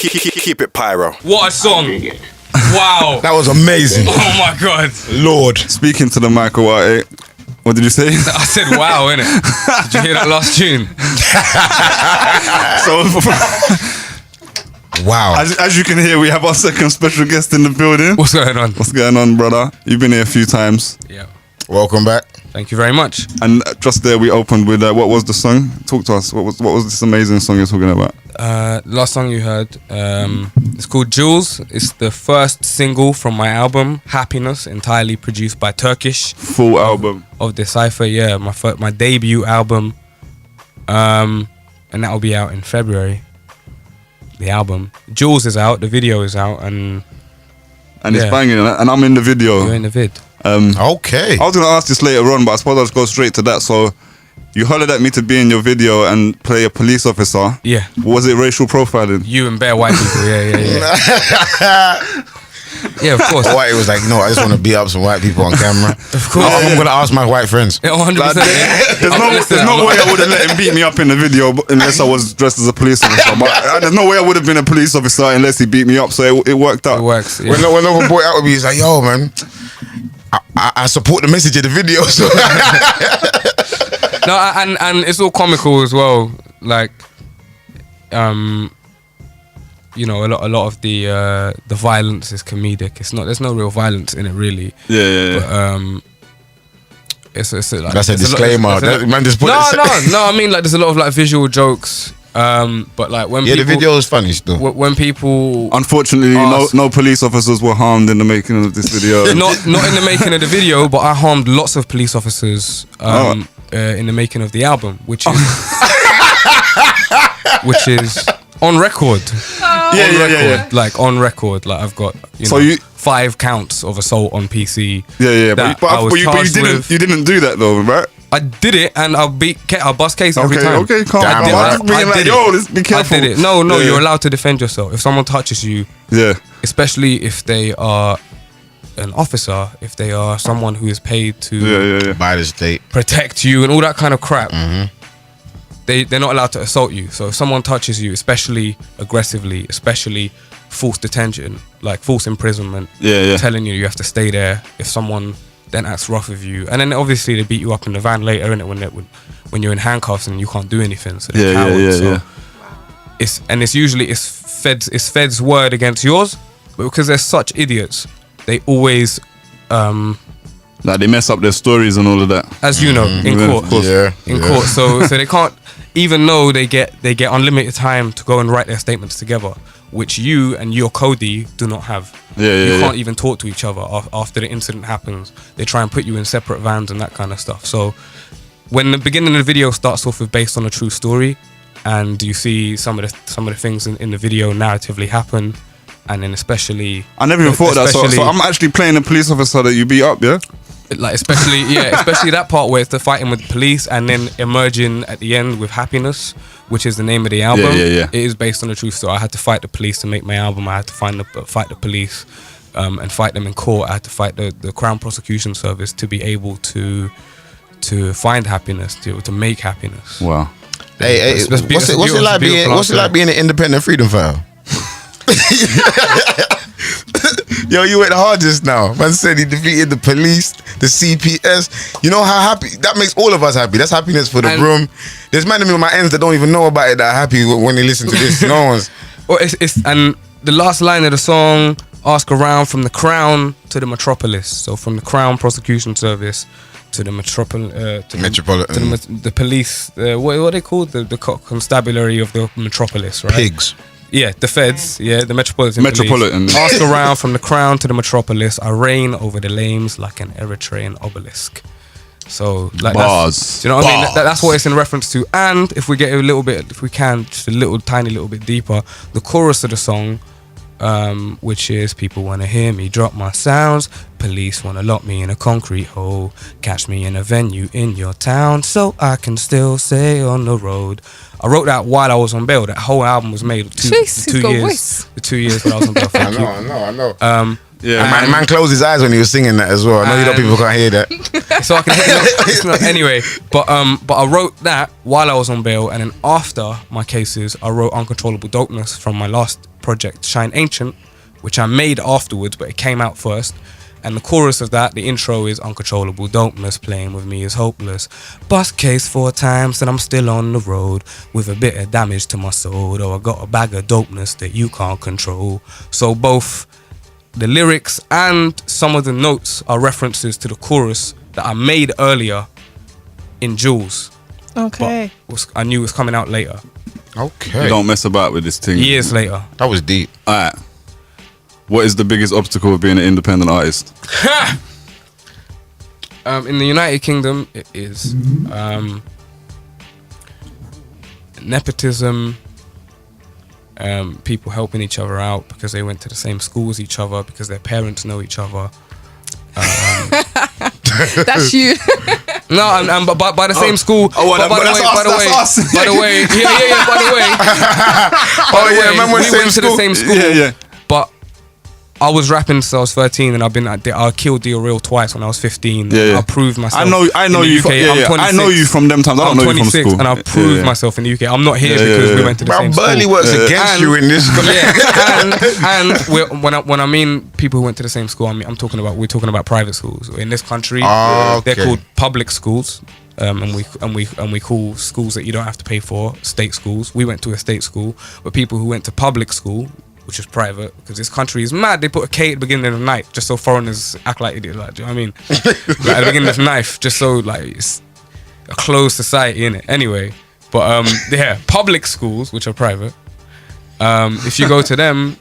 Keep it pyro. What a song. Wow. That was amazing. Oh my God. Lord. Speaking to the mic, Awate, what did you say? I said wow, innit? Did you hear that last tune? Wow. As you can hear, we have our second special guest in the building. What's going on? What's going on, brother? You've been here a few times. Yeah. Welcome back. Thank you very much. And just there, we opened with what was the song? Talk to us. What was this amazing song you're talking about? Last song you heard, it's called Jules. It's the first single from my album, Happiness, entirely produced by Turkish. Full album of Decipher. Yeah, my debut album, and that will be out in February. The album Jules is out, the video is out, and it's banging. And I'm in the video. You're in the vid. Okay. I was gonna ask this later on, but I suppose I'll just go straight to that. So, you hollered at me to be in your video and play a police officer. Yeah. Was it racial profiling? You and bare white people. Yeah. Yeah, of course. White was like, no, I just want to beat up some white people on camera. Of course. I'm gonna ask my white friends. 100%. There's no way I would have let him beat me up in the video unless I was dressed as a police officer. But there's no way I would have been a police officer unless he beat me up. So it worked out. It works. Yeah. When no boy out with me, he's like, yo, man, I support the message of the video. So. No, and it's all comical as well. Like, you know, a lot of the violence is comedic. There's no real violence in it, really. Yeah. But it's like, that's a disclaimer. Man, just put no. I mean, like, there's a lot of like visual jokes. But like when the video is funny still. When people, unfortunately, no police officers were harmed in the making of this video. not in the making of the video, but I harmed lots of police officers in the making of the album, which is on record. Yeah. Like on record, like I've got 5 counts of assault on PC. Yeah. But you didn't do that though, right? I did it, and I'll bust case every time. Okay, calm down. Be careful. I did it. No, you're allowed to defend yourself. If someone touches you, especially if they are an officer, if they are someone who is paid to by the state, protect you and all that kind of crap, they're not allowed to assault you. So if someone touches you, especially aggressively, especially false detention, like false imprisonment, telling you have to stay there, if someone then acts rough with you, and then obviously they beat you up in the van later, innit, when you're in handcuffs and you can't do anything. So they're cowards. It's usually feds word against yours, but because they're such idiots, they always like they mess up their stories and all of that, as you know, in court. Court. So they can't, even though they get unlimited time to go and write their statements together, which you and your Cody do not have. You can't even talk to each other after the incident happens. They try and put you in separate vans and that kind of stuff. So when the beginning of the video starts off with based on a true story, and you see some of the things in the video narratively happen, and then especially I never even thought that. So I'm actually playing a police officer that you beat up, yeah? Like especially that part where it's the fighting with the police and then emerging at the end with Happiness, which is the name of the album. It is based on a true story. I had to fight the police to make my album. I had to fight the police and fight them in court. I had to fight the Crown Prosecution Service to be able to find happiness, to make happiness. Wow. Hey, what's it like being an independent freedom fighter? Yo, you went hard just now. Man said he defeated the police, the CPS. You know how happy that makes all of us happy. That's happiness for the room. There's man of me on my ends that don't even know about it that are happy when they listen to this. No one's. Well, and the last line of the song, ask around from the Crown to the Metropolis. So from the Crown Prosecution Service to the Metropolitan, the police. What are they called? The constabulary of the Metropolis, right? Pigs. Yeah, the feds, the Metropolitan Police. Ask around from the Crown to the Metropolis, I reign over the lames like an Eritrean obelisk. So, like, bars. Do you know what I mean? That's what it's in reference to. And if we get if we can, just a tiny little bit deeper, the chorus of the song, which is people want to hear me drop my sounds, police want to lock me in a concrete hole, catch me in a venue in your town so I can still stay on the road. I wrote that while I was on bail. That whole album was made the 2 years. The 2 years that I was on bail. I know. Man closed his eyes when he was singing that as well. I know people can't hear that. So I can anyway. But I wrote that while I was on bail, and then after my cases, I wrote Uncontrollable Dopeness from my last project Shine Ancient, which I made afterwards, but it came out first. And the chorus of that, the intro is uncontrollable dopeness, playing with me is hopeless. Bust case 4 times and I'm still on the road with a bit of damage to my soul. Though I got a bag of dopeness that you can't control. So both the lyrics and some of the notes are references to the chorus that I made earlier in Jules. Okay. But I knew it was coming out later. Okay. You don't mess about with this thing. Years later. That was deep. Alright. What is the biggest obstacle of being an independent artist? In the United Kingdom, it is nepotism, people helping each other out because they went to the same school as each other, because their parents know each other. That's you. No, but by the same school. By the way, remember we went to the same school. Yeah. But I was rapping since I was 13, and I killed D Real twice when I was 15. Yeah. I proved myself. I know in the you. UK. I'm 26. I know you from them times. I don't know you from 26, school. and I proved myself in the UK. I'm not here because we went to the same school. Burley works against you in this. When I mean people who went to the same school, we're talking about private schools in this country. Okay. They're called public schools. And we call schools that you don't have to pay for state schools. We went to a state school, but people who went to public school, which is private, because this country is mad. They put a K at the beginning of the night just so foreigners act like idiots. Like, do you know what I mean? Like at the beginning of knife, just so like it's a closed society, innit? Anyway, but public schools, which are private. If you go to them,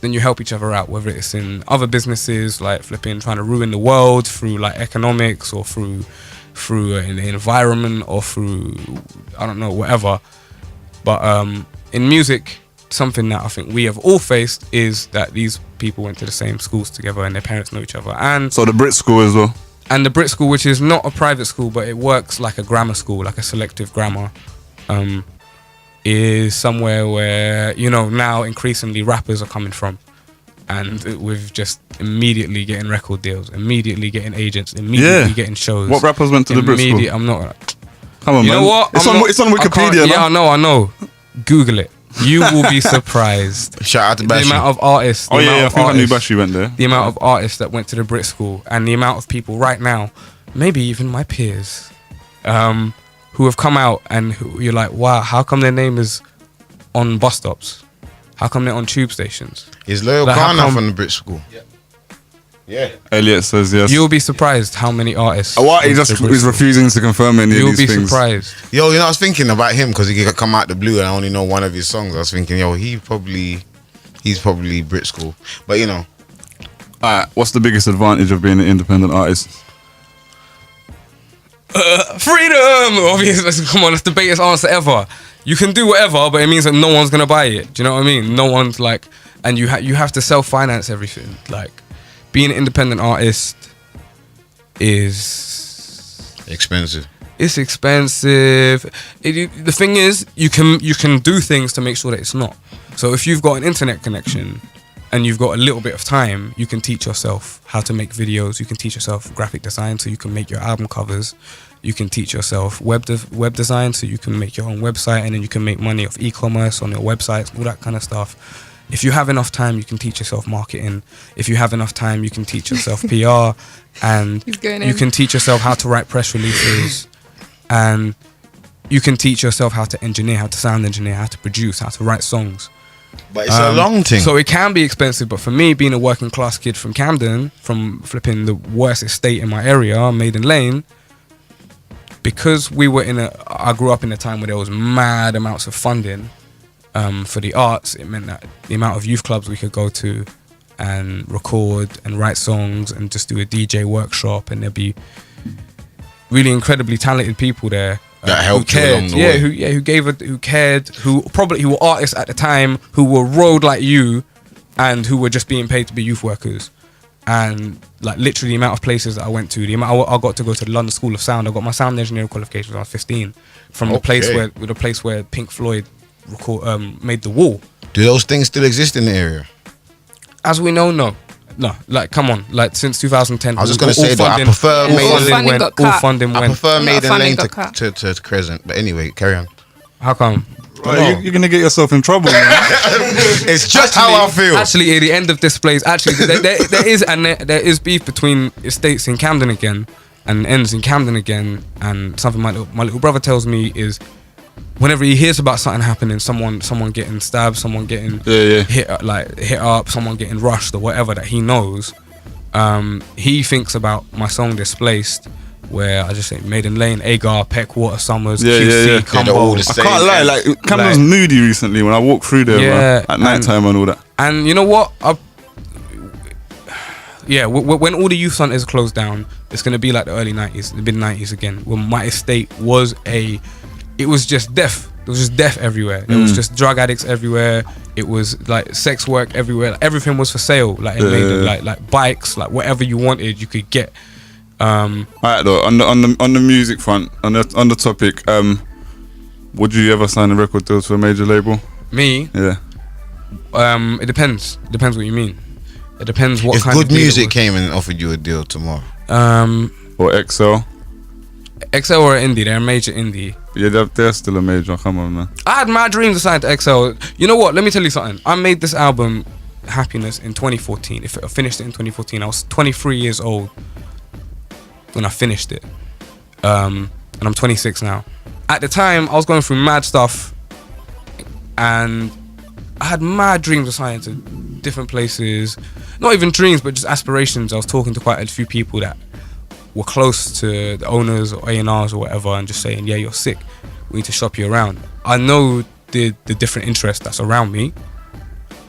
then you help each other out, whether it's in other businesses like trying to ruin the world through like economics, or through an environment, or through I don't know, whatever. But in music, something that I think we have all faced is that these people went to the same schools together and their parents know each other. And so the Brit school as well. And the Brit school, which is not a private school, but it works like a grammar school, like a selective grammar, is somewhere where, now increasingly rappers are coming from. And with just immediately getting record deals, immediately getting agents, immediately getting shows. What rappers went to the Brit school? I'm not. Come on, man. You know what? It's on Wikipedia, man. Yeah, I know. Google it. You will be surprised. Shout out to Bashi. The amount of artists. I think I knew Bashi went there. The amount of artists that went to the Brit school, and the amount of people right now, maybe even my peers, who have come out and who you're like, wow, how come their name is on bus stops? How come they're on tube stations? Is Loyal Kana from the Brit school? Yeah. Elliot says yes. You'll be surprised how many artists. Awate just is refusing to confirm any of these things. You'll be surprised. Yo, I was thinking about him because he could come out the blue and I only know one of his songs. I was thinking, he's probably Brit school. But Alright, what's the biggest advantage of being an independent artist? Freedom! Obviously, come on, that's the biggest answer ever. You can do whatever, but it means that no one's gonna buy it. Do you know what I mean? No one's like, and you have to self-finance everything. Like, being an independent artist is expensive. It's expensive. The thing is, you can do things to make sure that it's not. So if you've got an internet connection and you've got a little bit of time, you can teach yourself how to make videos. You can teach yourself graphic design so you can make your album covers. You can teach yourself web design so you can make your own website, and then you can make money off e-commerce on your websites, all that kind of stuff. If you have enough time, you can teach yourself marketing. If you have enough time, you can teach yourself PR, and you can teach yourself how to write press releases, and you can teach yourself how to engineer, how to sound engineer, how to produce, how to write songs. But it's a long thing. So it can be expensive, but for me, being a working class kid from Camden, from flipping the worst estate in my area, Maiden Lane, because I grew up in a time where there was mad amounts of funding for the arts. It meant that the amount of youth clubs we could go to and record and write songs and just do a DJ workshop, and there'd be really incredibly talented people there that helped you along the way. Who cared, who were artists at the time, who were road like you, and who were just being paid to be youth workers. And like literally the amount of places that I went to, the amount I got to go to the London School of Sound. I got my sound engineering qualification when I was 15 from the place where Pink Floyd made The Wall. Do those things still exist in the area? As we know, no. Like, come on. Like, since 2010. I was just going to say that I prefer Maiden Lane to Crescent. But anyway, carry on. How come? Right, you're gonna get yourself in trouble, man. It's just how I feel. Actually, at the end of this place, there is beef between estates in Camden again and ends in Camden again. And something my little brother tells me is, whenever he hears about something happening, someone getting stabbed, someone getting hit up, someone getting rushed or whatever that he knows, he thinks about my song Displaced, where I just say Maiden Lane, Agar, Peckwater, Summers, QC, Combo. I can't lie, like Camden's moody recently when I walk through there, man, at night time and all that. And you know what? When all the youth centres closed down, it's gonna be like the early 90s, the mid 90s again, when my estate was it was just death. There was just death everywhere. There was just drug addicts everywhere. It was like sex work everywhere. Like, everything was for sale. Like in Maiden, like bikes, like whatever you wanted, you could get. Alright though, on the music front, on the topic, would you ever sign a record deal to a major label? Me? Yeah. It depends. Depends what you mean. It depends what if kind of good music came and offered you a deal tomorrow. Or XL or indie, they're a major indie. Yeah, they're still a major. Come on, man. I had mad dreams to sign to XL. You know what? Let me tell you something. I made this album, Happiness, in 2014. If I finished it in 2014, I was 23 years old when I finished it, and I'm 26 now. At the time, I was going through mad stuff, and I had mad dreams of signing to different places. Not even dreams, but just aspirations. I was talking to quite a few people that were close to the owners or A&Rs or whatever, and just saying, yeah, you're sick, we need to shop you around. I know the different interests that's around me.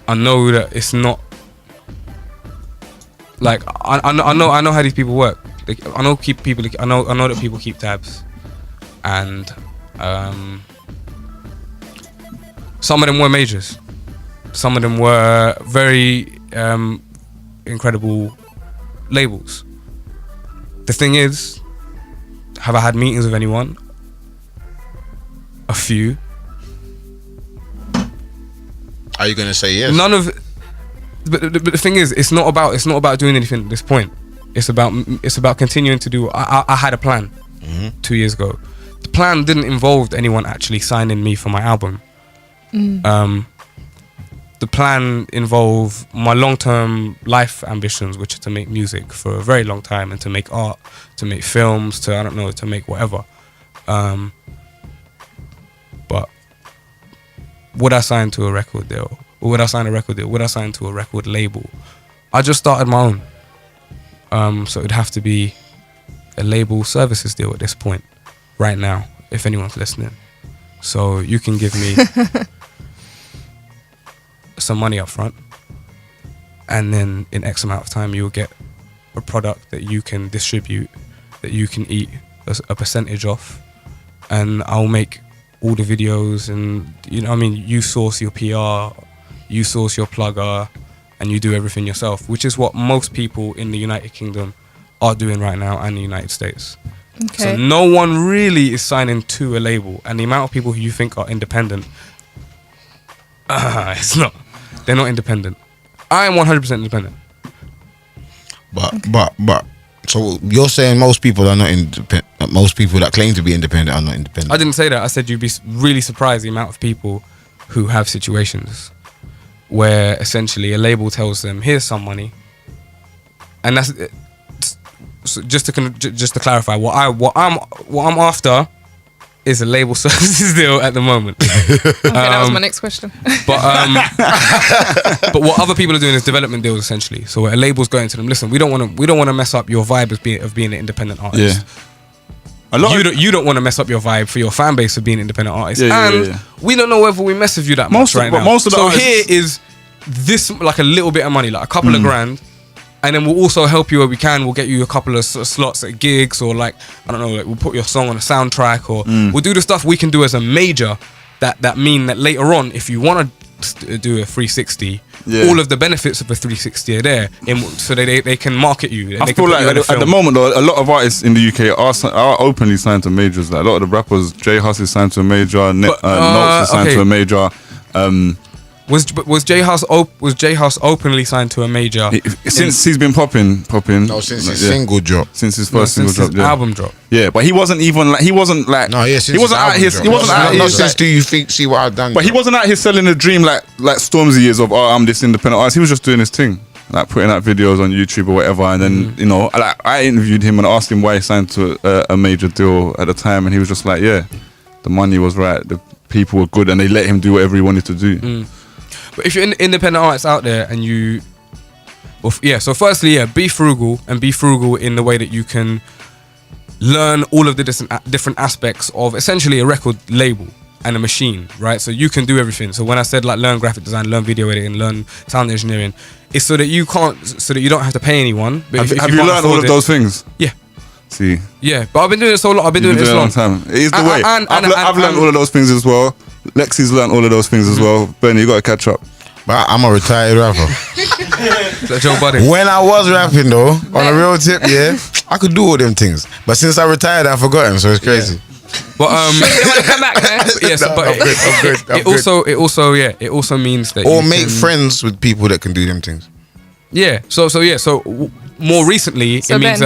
I know that it's not like I know how these people work. Like, I know that people keep tabs, and some of them were majors, some of them were very incredible labels. The thing is, have I had meetings with anyone? A few. Are you gonna say yes? None of. But the thing is, it's not about doing anything at this point. It's about continuing to do. I had a plan 2 years ago. The plan didn't involve anyone actually signing me for my album. The plan involved my long-term life ambitions, which are to make music for a very long time and to make art, to make films, to make whatever. But would I sign to a record deal? Or would I sign a record deal? Would I sign to a record label? I just started my own. So it'd have to be a label services deal at this point, right now, if anyone's listening. So you can give me some money up front, and then in X amount of time you'll get a product that you can distribute, that you can eat a percentage of, and I'll make all the videos, and you source your PR, you source your plugger, and you do everything yourself, which is what most people in the United Kingdom are doing right now, and the United States. Okay. So no one really is signing to a label, and the amount of people who you think are independent, it's not. They're not independent. I am 100% independent. But so you're saying most people are not independent. Most people that claim to be independent are not independent. I didn't say that. I said you'd be really surprised the amount of people who have situations where essentially a label tells them, here's some money, and that's so just to clarify, what I'm after is a label services deal at the moment. Okay, that was my next question. But what other people are doing is development deals, essentially. So a label's going to them, listen, we don't want to mess up your vibe of being an independent artist. Yeah. You don't want to mess up your vibe for your fan base of being an independent artist. We don't know whether we mess with you that much right now. So here is this, like a little bit of money, like a couple of grand. And then we'll also help you where we can. We'll get you a couple of slots at gigs, or like, I don't know, like we'll put your song on a soundtrack, or we'll do the stuff we can do as a major that mean that later on, if you want to do a 360, all of the benefits of a 360 are there, so they can market you. I feel like at the moment, though, a lot of artists in the UK are openly signed to majors. Like a lot of the rappers, J Hus is signed to a major, Notes is signed to a major. Was J House openly signed to a major? Since he's been popping. No, since his single drop. Since his first single drop, album drop. Yeah, but he wasn't even like. No, yeah, since he wasn't out his. He wasn't out Not his. since Do You Think See What I've Done? But he wasn't out here selling a dream like Stormzy is of. Oh, I'm this independent artist. He was just doing his thing, like putting out videos on YouTube or whatever. And then you know, like I interviewed him and asked him why he signed to a major deal at the time, and he was just like, yeah, the money was right, the people were good, and they let him do whatever he wanted to do. But if you're an independent artist out there and you, so firstly, be frugal in the way that you can learn all of the different aspects of essentially a record label and a machine, right? So you can do everything. So when I said like learn graphic design, learn video editing, learn sound engineering, it's so that you don't have to pay anyone. But Have you learned all of those things? Yeah. See. Yeah, but I've been doing it so long. I've been doing it a long time. It is the way. I've learned all of those things as well. Lexi's learned all of those things as well. Bernie, you got to catch up. But I'm a retired rapper. So Joe Budden. When I was rapping though, on a real tip, I could do all them things. But since I retired, I've forgotten. So it's crazy. But you want to come back there? It also means that or make friends with people that can do them things. Yeah. So more recently, it means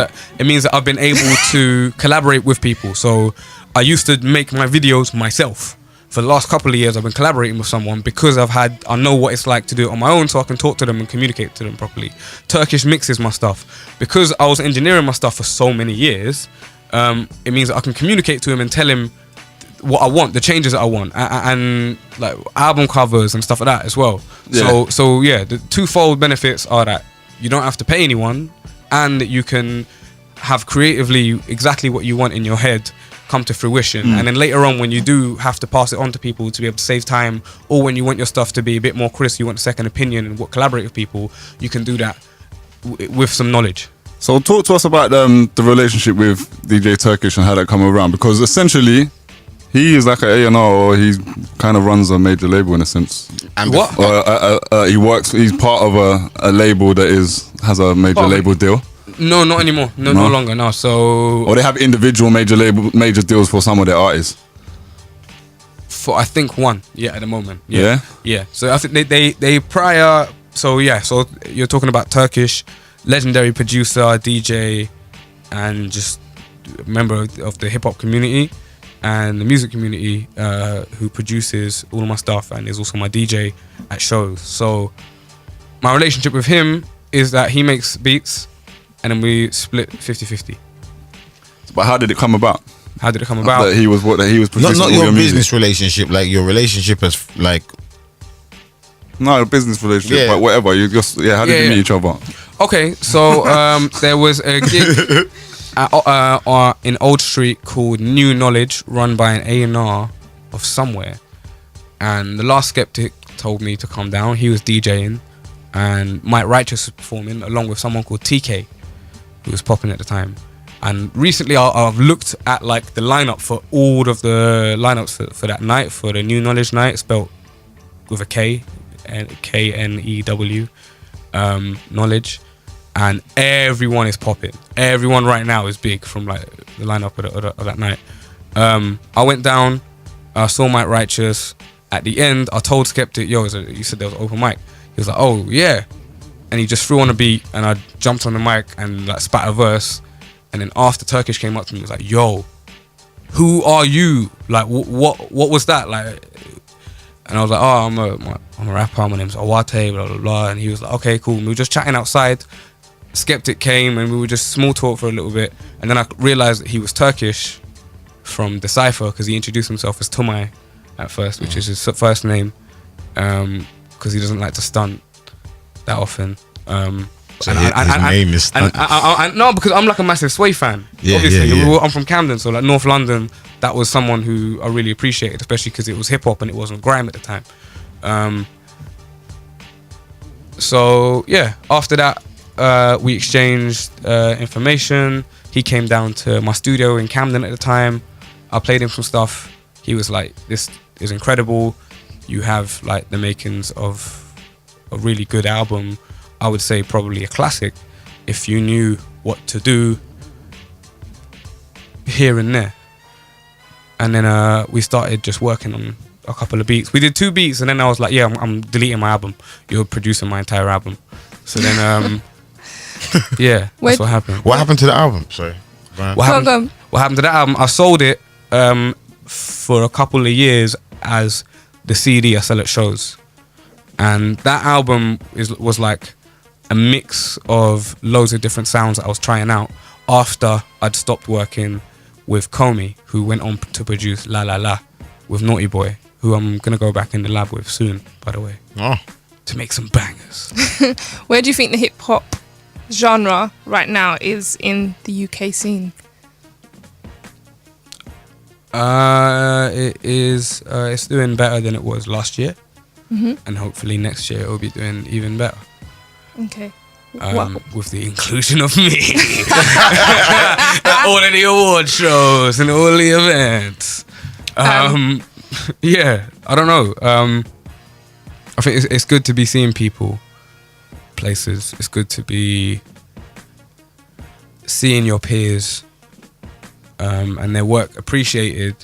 that I've been able to collaborate with people. So I used to make my videos myself. For the last couple of years, I've been collaborating with someone because I know what it's like to do it on my own, so I can talk to them and communicate to them properly. Turkish mixes my stuff. Because I was engineering my stuff for so many years, it means that I can communicate to him and tell him what I want, the changes that I want, and like album covers and stuff like that as well. Yeah. So the twofold benefits are that you don't have to pay anyone, and that you can have creatively exactly what you want in your head come to fruition. And then later on, when you do have to pass it on to people to be able to save time, or when you want your stuff to be a bit more crisp, you want a second opinion and collaborate with people, you can do that with some knowledge. So talk to us about the relationship with DJ Turkish and how that come around, because essentially he is like an A&R, or he kind of runs a major label in a sense. And what? He's part of a label that has a major label deal. No, not anymore. No longer. No. So, or they have individual major deals for some of their artists. For I think one, at the moment. Yeah. So I think they prior. So so you're talking about Turkish, legendary producer, DJ, and just a member of the hip hop community and the music community, who produces all of my stuff and is also my DJ at shows. So my relationship with him is that he makes beats, and then we split 50-50. But how did it come about? That he was producing not all your your business relationship, like your relationship as like. No, a business relationship, but whatever. You just how did you meet each other? Okay, so there was a gig in Old Street called New Knowledge, run by an A&R of somewhere, and the Last Skeptic told me to come down. He was DJing, and Mike Righteous was performing along with someone called TK, who was popping at the time. And recently I've looked at like the lineup for all of the lineups for that night, for the New Knowledge night, spelled with a K, and KNEW, knowledge, and everyone is popping. Everyone right now is big from like the lineup of that night. I went down, I saw Mike Righteous. At the end, I told Skeptic, you said there was an open mic. He was like, oh yeah, and he just threw on a beat, and I jumped on the mic and like spat a verse. And then after Turkish came up to me, he was like, yo, who are you? Like, what was that? Like, and I was like, oh, I'm a rapper, my name's Awate, blah, blah, blah. And he was like, okay, cool. And we were just chatting outside. Skeptic came, and we were just small talk for a little bit. And then I realized that he was Turkish from Decipher, because he introduced himself as Tumay at first, which is his first name, because he doesn't like to stunt that often. So his name is no, because I'm like a massive Sway fan. Obviously, I'm from Camden, so like North London. That was someone who I really appreciated, especially because it was hip hop and it wasn't grime at the time. So yeah, after that, we exchanged information. He came down to my studio in Camden at the time. I played him some stuff. He was like, "This is incredible. You have like the makings of a really good album. I would say probably a classic if you knew what to do here and there." And then we started just working a couple of beats. We did 2 beats, and then I was like, yeah, I'm deleting my album. You're producing my entire album. So then, yeah, that's what happened. What happened to the album? Sorry. What happened to that album? I sold it for a couple of years as the CD I sell at shows, and that album was like a mix of loads of different sounds that I was trying out after I'd stopped working with Comey, who went on to produce La La La with Naughty Boy, who I'm gonna go back in the lab with soon, by the way, to make some bangers. Where do you think the hip hop genre right now is in the UK scene? It is. It's doing better than it was last year, and hopefully next year it will be doing even better. Okay. With the inclusion of me at all of the award shows and all the events. Yeah, I don't know. I think it's good to be seeing people, places. It's good to be seeing your peers and their work appreciated,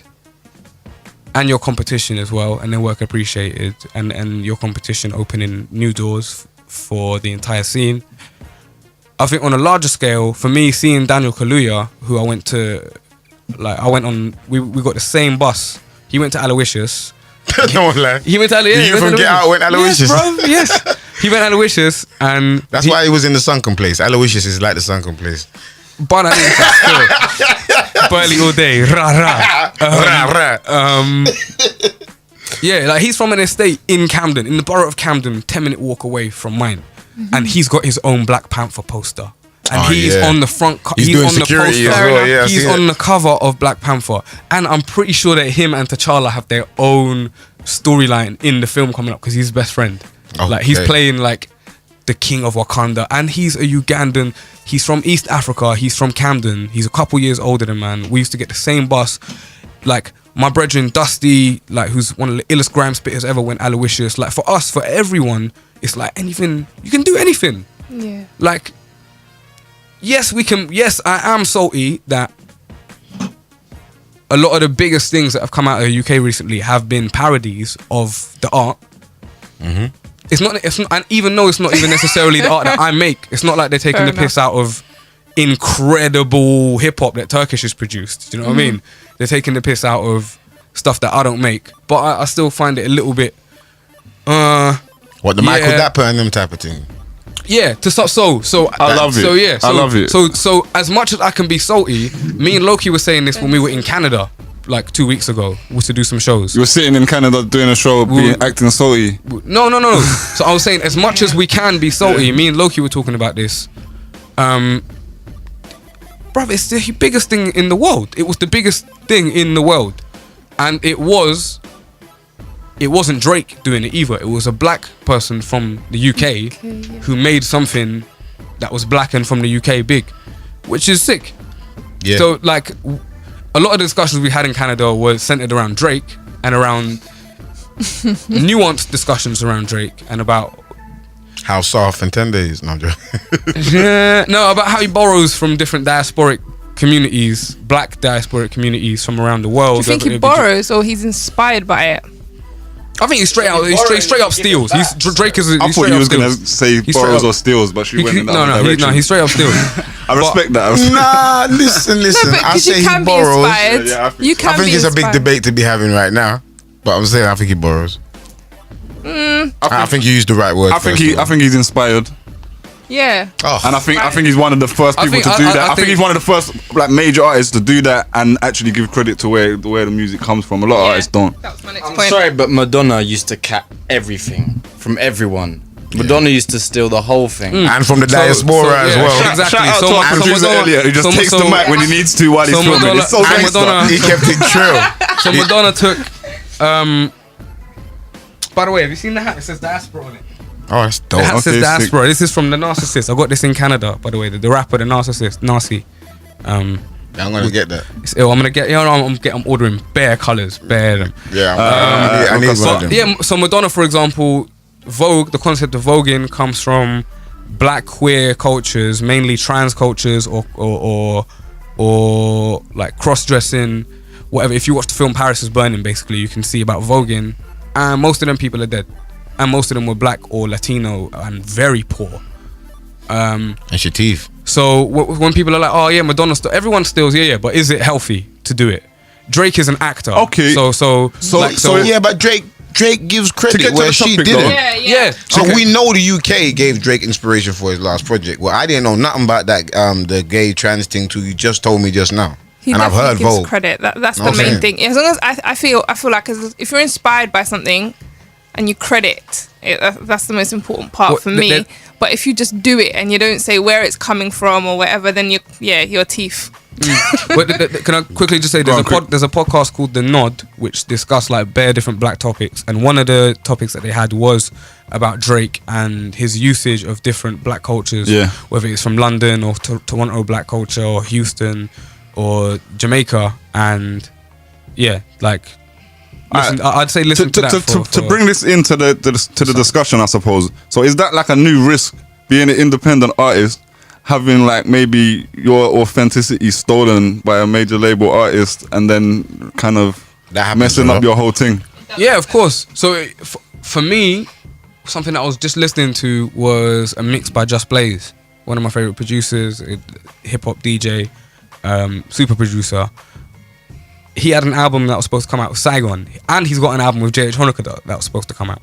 and your competition as well, and their work appreciated, and your competition opening new doors for the entire scene. I think on a larger scale, for me, seeing Daniel Kaluuya, who I went on, we got the same bus. He went to Aloysius. No one lie. He went to Aloysius. You from Get Out went Aloysius? Yes, bro, yes. He went Aloysius, and that's why he was in the sunken place. Aloysius is like the sunken place. But I think still Burley all day, yeah, like he's from an estate in Camden, in the borough of Camden, 10-minute walk away from mine, and he's got his own Black Panther poster, and he's on the front. He's doing on security the poster. As well. Yeah, he's on the cover of Black Panther, and I'm pretty sure that him and T'Challa have their own storyline in the film coming up because he's his best friend. Okay. Like he's playing like the king of Wakanda, and he's a Ugandan. He's from East Africa. He's from Camden. He's a couple years older than man. We used to get the same bus. Like my brethren Dusty, like who's one of the illest grime spitters ever, went Aloysius. Like for us, for everyone, it's like anything. You can do anything. Yeah. Like, yes, we can. Yes, I am salty that a lot of the biggest things that have come out of the UK recently have been parodies of the art. Mm-hmm. It's not, and even though it's not even necessarily the art that I make, it's not like they're taking the piss out of incredible hip hop that Turkish has produced. Do you know what I mean? They're taking the piss out of stuff that I don't make, but I still find it a little bit. What the Michael Dapper and them type of thing. Yeah, I love it. So yeah, I love it. So as much as I can be salty, me and Loki were saying this when we were in Canada. Like 2 weeks ago, was to do some shows. You were sitting in Canada doing a show, acting salty. No. So I was saying, as much as we can be salty, me and Loki were talking about this. Bruv, it's the biggest thing in the world. It was the biggest thing in the world, and it wasn't Drake doing it either. It was a black person from the UK who made something that was black and from the UK big, which is sick. Yeah. So like. A lot of the discussions we had in Canada were centered around Drake and around nuanced discussions around Drake and about how soft and tender he is. No, I'm joking. About how he borrows from different diasporic communities, black diasporic communities from around the world. Do you think he borrows or he's inspired by it? I think he's straight up steals. Drake is. I thought you was gonna say borrows or steals, but she went in that direction. He's straight up steals. I respect that. Nah, listen. I say he borrows. I think it's a big debate to be having right now, but I'm saying I think he borrows. I think you used the right word. I think he's inspired. Yeah. And I think he's one of the first people to do that. I think he's one of the first like major artists to do that and actually give credit to where the music comes from. A lot of artists don't. That was my next point. I'm sorry, but Madonna used to cap everything from everyone. Madonna used to steal the whole thing. And from the diaspora as well. Exactly. Shout out to our producer earlier who just takes the mic when he needs to while he's filming. It's so Madonna, he kept it true. So Madonna took by the way, have you seen the hat? It says diaspora on it. Oh, that's dope. The hat says diaspora. This is from the Narcissist. I got this in Canada, by the way. The rapper, the Narcissist, Narcy. I'm gonna get that. It's ill. I'm gonna get. I'm ordering bare colors, bare them. Yeah. I need one of them. Yeah. So Madonna, for example, Vogue. The concept of voguing comes from black queer cultures, mainly trans cultures, or like cross dressing, whatever. If you watch the film Paris is Burning, basically you can see about voguing, and most of them people are dead, and most of them were black or Latino and very poor. That's your teeth. So when people are like, oh yeah, Madonna, everyone steals, yeah, but is it healthy to do it? Drake is an actor. Okay. So yeah, but Drake gives credit where she topic, didn't. Yeah. So we know the UK gave Drake inspiration for his last project. Well, I didn't know nothing about that the gay trans thing till you just told me just now. He and I've heard gives Vogue. credit. That's the main thing. As long as I feel like if you're inspired by something and you credit it, that's the most important part for me. But if you just do it and you don't say where it's coming from or whatever, then your teeth. But can I quickly just say there's a podcast called The Nod which discussed like bare different black topics, and one of the topics that they had was about Drake and his usage of different black cultures, whether it's from London or Toronto black culture or Houston or Jamaica, and I'd say listen to that to bring this into the discussion, I suppose. So is that like a new risk, being an independent artist, having like maybe your authenticity stolen by a major label artist and then kind of messing up your whole thing? Yeah, of course. So for me, something that I was just listening to was a mix by Just Blaze, one of my favorite producers, hip hop DJ, super producer. He had an album that was supposed to come out with Saigon, and he's got an album with JH Honecker that was supposed to come out.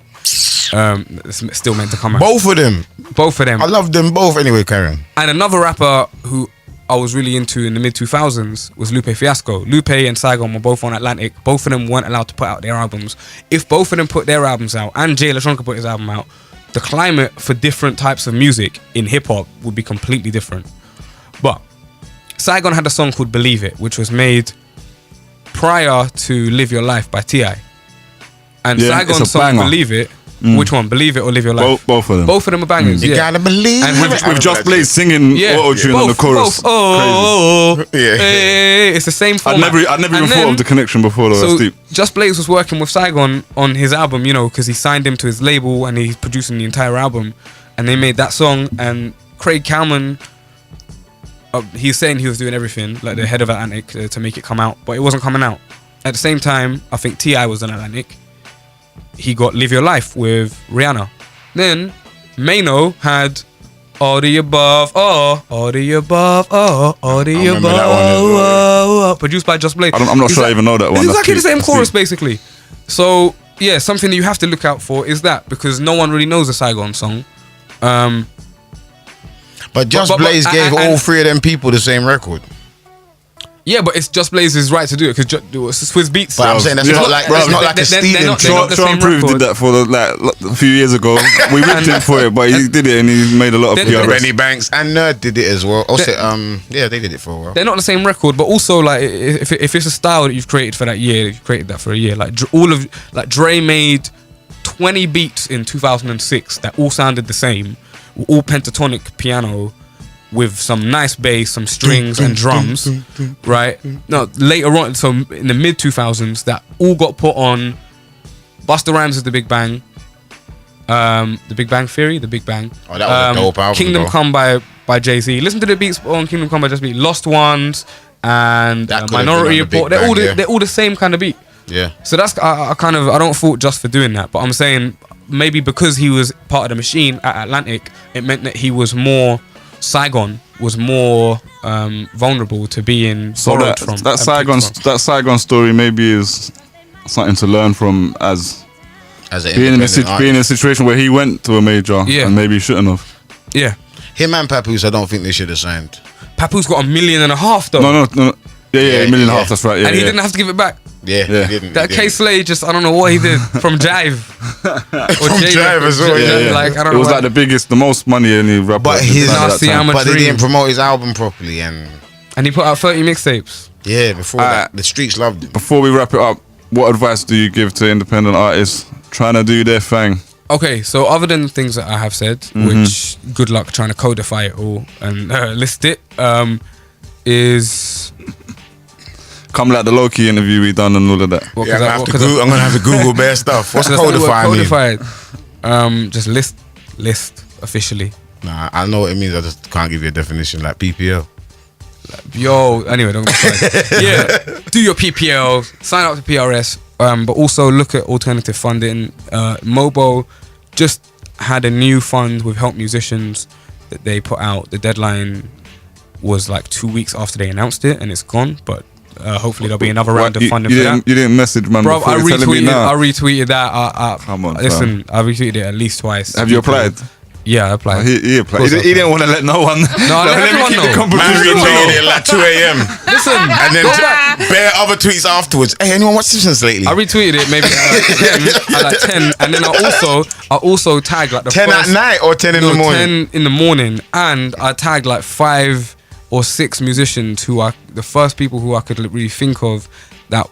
It's still meant to come out. Both of them. I love them both anyway, Karen. And another rapper who I was really into in the mid-2000s was Lupe Fiasco. Lupe and Saigon were both on Atlantic. Both of them weren't allowed to put out their albums. If both of them put their albums out, and JH Honecker put his album out, the climate for different types of music in hip-hop would be completely different. But Saigon had a song called Believe It, which was made prior to Live Your Life by T.I. And Saigon's song Believe It, which one? Believe It or Live Your Life? Both of them. Both of them are bangers. You gotta believe. And with Just Blaze singing auto-tune on the chorus. It's the same format. I'd never even thought of the connection before though. So Just Blaze was working with Saigon on his album, because he signed him to his label and he's producing the entire album, and they made that song. And Craig Kalman, he's saying he was doing everything, like the head of Atlantic, to make it come out, but it wasn't coming out. At the same time, I think T.I. was on Atlantic. He got Live Your Life with Rihanna. Then Mano had All the Above, All the Above, All the Above, produced by Just Blaze. I'm not sure I even know that one. It's exactly the same chorus, basically. So yeah, something that you have to look out for is that, because no one really knows the Saigon song. But Just Blaze gave all three of them people the same record. Yeah, but it's Just Blaze's right to do it because Swizz Beatz. But I'm saying that's not like a stealing thing. Sean Proof did that for a few years ago. We ripped him for it, but he did it and he made a lot of PR. Benny Banks and Nerd did it as well. Also, they did it for a while. They're not the same record, but also like if it's a style that you've created for that year, you've created that for a year. Like Dre made 20 beats in 2006 that all sounded the same, all pentatonic piano, with some nice bass, some strings and drums, right? No, later on, so in the mid 2000s, that all got put on Busta Rhymes' The Big Bang, The Big Bang Theory, The Big Bang. Oh, that was a dope album. Kingdom Come by Jay-Z. Listen to the beats on Kingdom Come by Just Beat. Lost Ones and Minority Report. They're all the same kind of beat. Yeah. So that's I don't fault Just for doing that, but I'm saying maybe because he was part of the machine at Atlantic, it meant that he was more. Saigon was more vulnerable to being borrowed from. That Saigon story maybe is something to learn from as being in a situation where he went to a major and maybe he shouldn't have. Yeah. Him and Papoose, I don't think they should have signed. Papoose got $1.5 million though. No. Yeah, $1.5 million. That's right. Yeah, and he didn't have to give it back. Yeah. He didn't. That K-Slay just, I don't know what he did from Jive. From Jive as well. Yeah. Like, I don't know. It was like the most money any rapper. But they didn't promote his album properly, and he put out 30 mixtapes. Yeah, before that, the streets loved it. Before we wrap it up, what advice do you give to independent artists trying to do their thing? Okay, so other than the things that I have said, which good luck trying to codify it all and list it, is come like the Loki interview we done and all of that. I'm gonna have to Google bare stuff. What's codified? Just list officially. Nah, I know what it means. I just can't give you a definition like PPL. Yo, anyway, don't get me started. Yeah, do your PPL, sign up to PRS, but also look at alternative funding. Mobo just had a new fund with Help Musicians that they put out. The deadline was like 2 weeks after they announced it, and it's gone. But hopefully there'll be another round of funding for that. You didn't message, man. Bro, I retweeted retweeted that. Come on, listen, I retweeted it at least twice. Have you applied? Yeah, I applied. He applied. He didn't want to let no one. No, let me keep the Man retweeted it like 2 a.m. Listen, and then bare other tweets afterwards. Hey, anyone watch Simpsons lately? I retweeted it maybe at like 10, and then I also tagged like the 10 first, at night or 10 in the morning? 10 in the morning, and I tagged like 5 or 6 musicians who are the first people who I could really think of that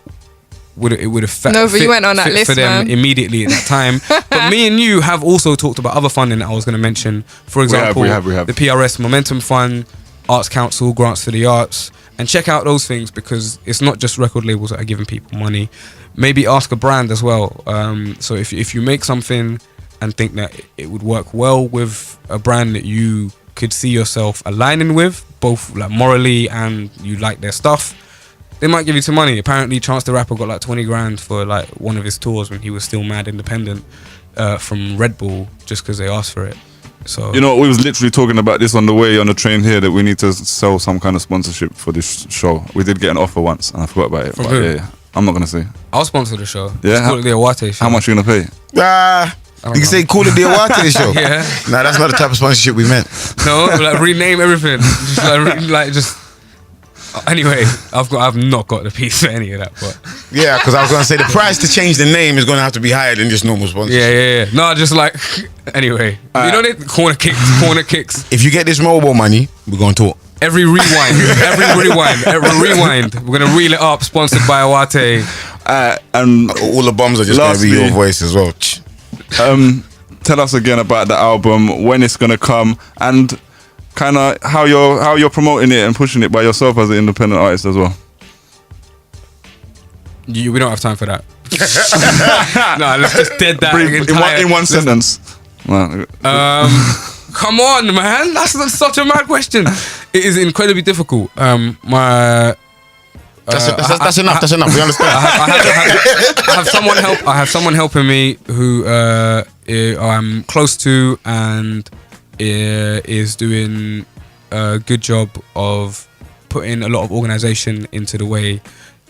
would have No, but you went on that list, for them man. immediately at that time. But me and you have also talked about other funding that I was going to mention. For example, we have. the PRS Momentum Fund, Arts Council, grants to the arts, and check out those things because it's not just record labels that are giving people money. Maybe ask a brand as well. So if you make something and think that it would work well with a brand that you could see yourself aligning with, both like morally and you like their stuff, they might give you some money. Apparently Chance the Rapper got like 20 grand for like one of his tours when he was still mad independent from Red Bull just because they asked for it. So we was literally talking about this on the way on the train here, that we need to sell some kind of sponsorship for this show. We did get an offer once and I forgot about it. From but who? yeah, I'm not gonna say. I'll sponsor the show. Yeah, Just call it the Awate show. How much are you gonna pay? You can say call it the Awate show. Yeah. Nah, that's not the type of sponsorship we meant. No, like rename everything. Just anyway, I've not got the piece for any of that, but Yeah, because I was going to say the price to change the name is going to have to be higher than just normal sponsorship. yeah. No, just like anyway, you know, they corner kicks. If you get this mobile money, we're going to talk. Every rewind, we're gonna reel it up. Sponsored by Awate. And All the bombs are just going to be your voice as well. tell us again about the album, when it's gonna come, and kind of how you're promoting it and pushing it by yourself as an independent artist as well. We don't have time for that. No, let's just dead that in one sentence. Come on, man. That's such a mad question. It is incredibly difficult. That's enough. That's enough. We understand. I have someone helping me who I'm close to and is doing a good job of putting a lot of organization into the way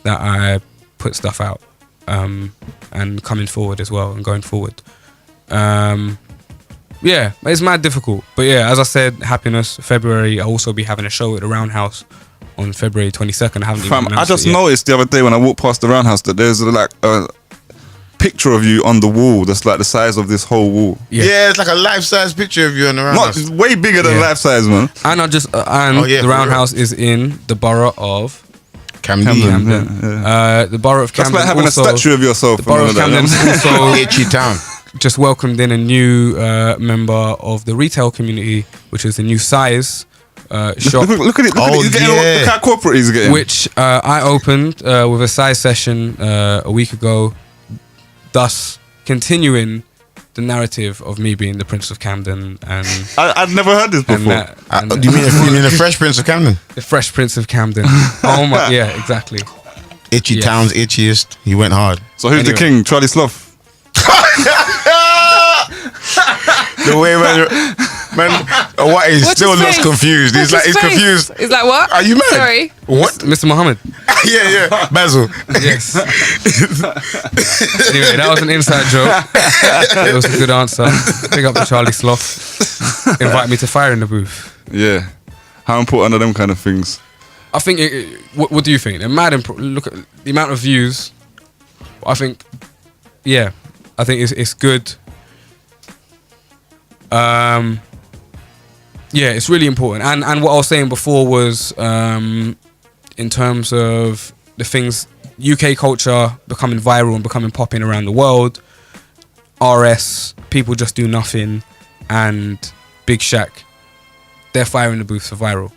that I put stuff out, and coming forward as well and going forward. Yeah, it's mad difficult. But yeah, as I said, Happiness, February. I'll also be having a show at the Roundhouse on February 22nd. I haven't even announced I just it yet. noticed the other day when I walked past the Roundhouse that there's like a picture of you on the wall that's like the size of this whole wall. Yeah, it's like a life-size picture of you on the Roundhouse. It's way bigger than life size, man. And the Roundhouse is in the borough of Camden. Yeah. The borough of Camden. That's like having also, a statue of yourself. The borough of Camden also Itchy town. just welcomed in a new member of the retail community, which is the new Size shop. Look at it. Look how corporate he's getting. Which I opened with a Size session a week ago, thus continuing the narrative of me being the Prince of Camden. And I'd never heard this before. Do you mean the Fresh Prince of Camden? The Fresh Prince of Camden. Oh my, yeah, exactly. Itchy town's itchiest. He went hard. So who's the king? Charlie Sloth. The way man, what he still looks confused. He's confused. He's like, what? Are you mad? Sorry. What? Mr. Muhammad. Yeah. Basil. Yes. Anyway, that was an inside joke. It was a good answer. Pick up the Charlie Sloth. Invite me to Fire in the Booth. Yeah. How important are them kind of things? I think. What do you think? They're mad. Look at the amount of views. I think. Yeah, I think it's good. Yeah, it's really important. And what I was saying before was, in terms of the things, UK culture becoming viral and becoming popping around the world, RS, People Just Do Nothing, and Big Shaq, they're Fire in the Booth for viral.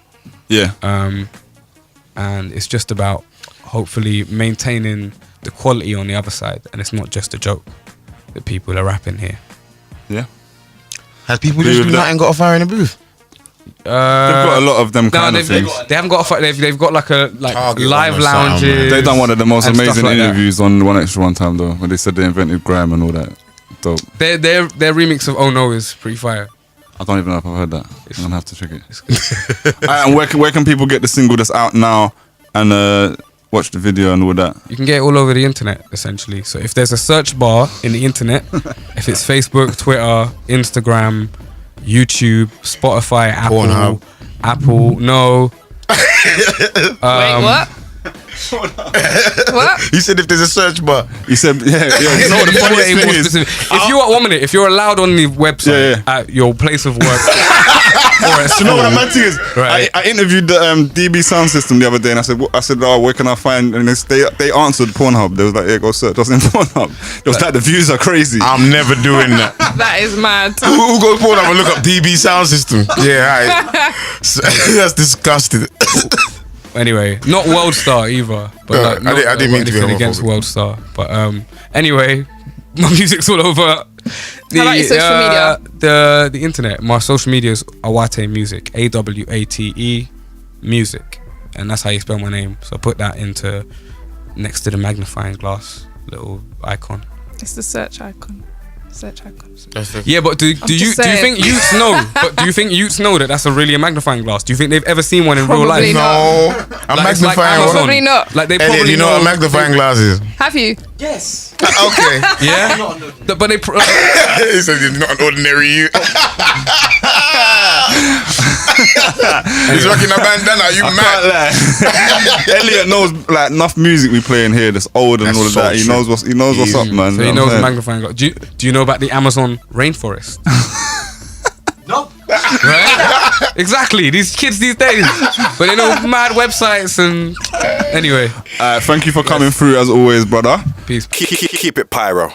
Yeah. And it's just about hopefully maintaining the quality on the other side, and it's not just a joke that people are rapping here. Yeah. Has People Just Do Nothing got a Fire in the Booth? got a lot of them kind of things. They haven't got they've got like Target live one or something, lounges. man. They done one of the most and stuff amazing like that. interviews on One Extra One time though, when they said they invented grime and all that. Dope. Their remix of Oh No is pretty fire. I don't even know if I've heard that. I'm gonna have to check it. Alright, and where can people get the single that's out now and watch the video and all that? You can get it all over the internet, essentially. So if there's a search bar in the internet, if it's Facebook, Twitter, Instagram, YouTube, Spotify, Pornhub. Apple, no. Wait, what? What? He said if there's a search bar. He said, yeah. You know what the funniest thing is? If you are 1 minute, if you're allowed on the website at your place of work, or at You know what the mad thing is? Right. I interviewed the DB sound system the other day, and I said, oh, where can I find? And they answered Pornhub. They was like, yeah, go search us in Pornhub. It was like the views are crazy. I'm never doing that. That is mad. Who goes porn up and look up DB sound system? Yeah, alright. That's disgusting. Anyway, not World Star either. But No, I didn't mean to be anything against homophobic. World Star. But anyway, my music's all over. How about your social media? The internet. My social media is Awate Music. AWATE Music, and that's how you spell my name. So put that into next to the magnifying glass little icon. It's the search icon. Search icon. Yeah, but do you think youths know? But do you think youths know that that's a really a magnifying glass? Do you think they've ever seen one in real life? Probably not. No, a Like, it's like magnifying Amazon. Probably not. Like they Elliot, probably you know what a magnifying glass is? Have you? Yes. Okay. Yeah, but they. He said he's not an ordinary you. He's rocking a bandana. You mad? Elliot knows like enough music we play in here that's old and That's all of so that. He true. knows what's up, man. So he knows the magnifying glass. Do you know about the Amazon rainforest? No. Right? Exactly. These kids these days, but they know mad websites and anyway. Thank you for coming through as always, brother. Peace. Keep it pyro.